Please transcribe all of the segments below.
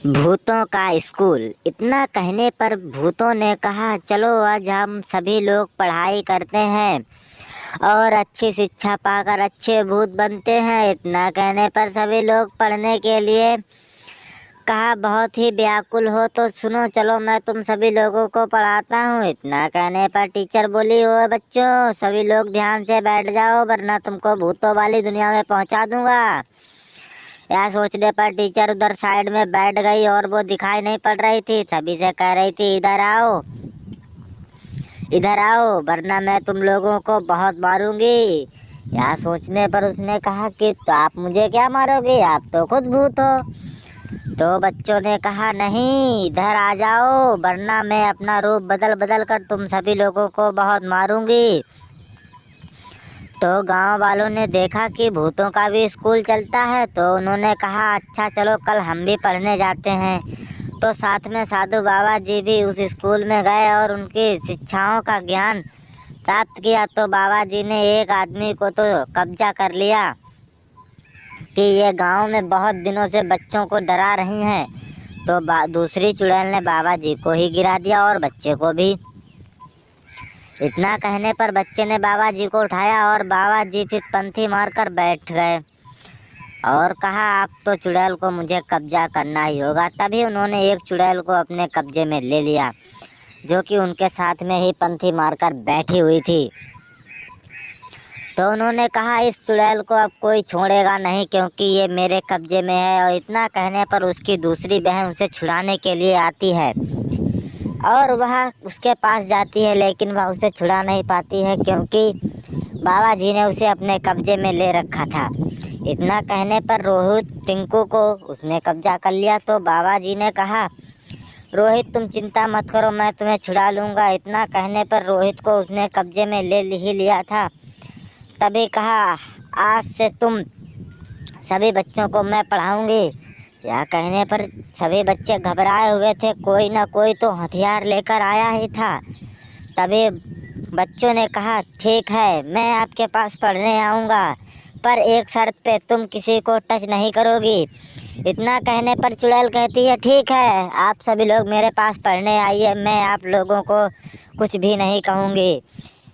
भूतों का स्कूल। इतना कहने पर भूतों ने कहा, चलो आज हम सभी लोग पढ़ाई करते हैं और अच्छी शिक्षा पाकर अच्छे भूत बनते हैं। इतना कहने पर सभी लोग पढ़ने के लिए कहा। बहुत ही व्याकुल हो तो सुनो, चलो मैं तुम सभी लोगों को पढ़ाता हूँ। इतना कहने पर टीचर बोली, ओ बच्चों, सभी लोग ध्यान से बैठ जाओ वरना तुमको भूतों वाली दुनिया में पहुँचा दूंगा। यह सोचने पर टीचर उधर साइड में बैठ गई और वो दिखाई नहीं पड़ रही थी। सभी से कह रही थी, इधर आओ, इधर आओ वरना मैं तुम लोगों को बहुत मारूंगी। यह सोचने पर उसने कहा कि तो आप मुझे क्या मारोगे, आप तो खुद भूत हो। तो बच्चों ने कहा, नहीं, इधर आ जाओ वरना मैं अपना रूप बदल बदल कर तुम सभी लोगों को बहुत मारूंगी। तो गांव वालों ने देखा कि भूतों का भी स्कूल चलता है, तो उन्होंने कहा, अच्छा चलो कल हम भी पढ़ने जाते हैं। तो साथ में साधु बाबा जी भी उस स्कूल में गए और उनकी शिक्षाओं का ज्ञान प्राप्त किया। तो बाबा जी ने एक आदमी को तो कब्जा कर लिया कि ये गांव में बहुत दिनों से बच्चों को डरा रही हैं। तो दूसरी चुड़ैल ने बाबा जी को ही गिरा दिया और बच्चे को भी। इतना कहने पर बच्चे ने बाबा जी को उठाया और बाबा जी फिर पंथी मारकर बैठ गए और कहा, अब तो चुड़ैल को मुझे कब्जा करना ही होगा। तभी उन्होंने एक चुड़ैल को अपने कब्जे में ले लिया जो कि उनके साथ में ही पंथी मारकर बैठी हुई थी। तो उन्होंने कहा, इस चुड़ैल को अब कोई छोड़ेगा नहीं क्योंकि ये मेरे कब्जे में है। और इतना कहने पर उसकी दूसरी बहन उसे छुड़ाने के लिए आती है और वह उसके पास जाती है, लेकिन वह उसे छुड़ा नहीं पाती है क्योंकि बाबा जी ने उसे अपने कब्जे में ले रखा था। इतना कहने पर रोहित टिंकू को उसने कब्जा कर लिया। तो बाबा जी ने कहा, रोहित तुम चिंता मत करो, मैं तुम्हें छुड़ा लूँगा। इतना कहने पर रोहित को उसने कब्जे में ले ही लिया था। तभी कहा, आज से तुम सभी बच्चों को मैं पढ़ाऊँगी। यह कहने पर सभी बच्चे घबराए हुए थे, कोई ना कोई तो हथियार लेकर आया ही था। तभी बच्चों ने कहा, ठीक है, मैं आपके पास पढ़ने आऊँगा पर एक शर्त पे, तुम किसी को टच नहीं करोगी। इतना कहने पर चुड़ैल कहती है, ठीक है, आप सभी लोग मेरे पास पढ़ने आइए, मैं आप लोगों को कुछ भी नहीं कहूँगी।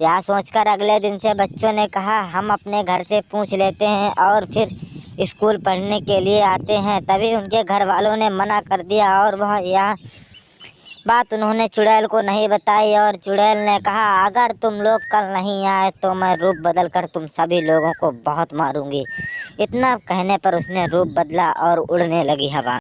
यह सोचकर अगले दिन से बच्चों ने कहा, हम अपने घर से पूछ लेते हैं और फिर स्कूल पढ़ने के लिए आते हैं। तभी उनके घर वालों ने मना कर दिया और वह यह बात उन्होंने चुड़ैल को नहीं बताई। और चुड़ैल ने कहा, अगर तुम लोग कल नहीं आए तो मैं रूप बदल कर तुम सभी लोगों को बहुत मारूंगी। इतना कहने पर उसने रूप बदला और उड़ने लगी हवा।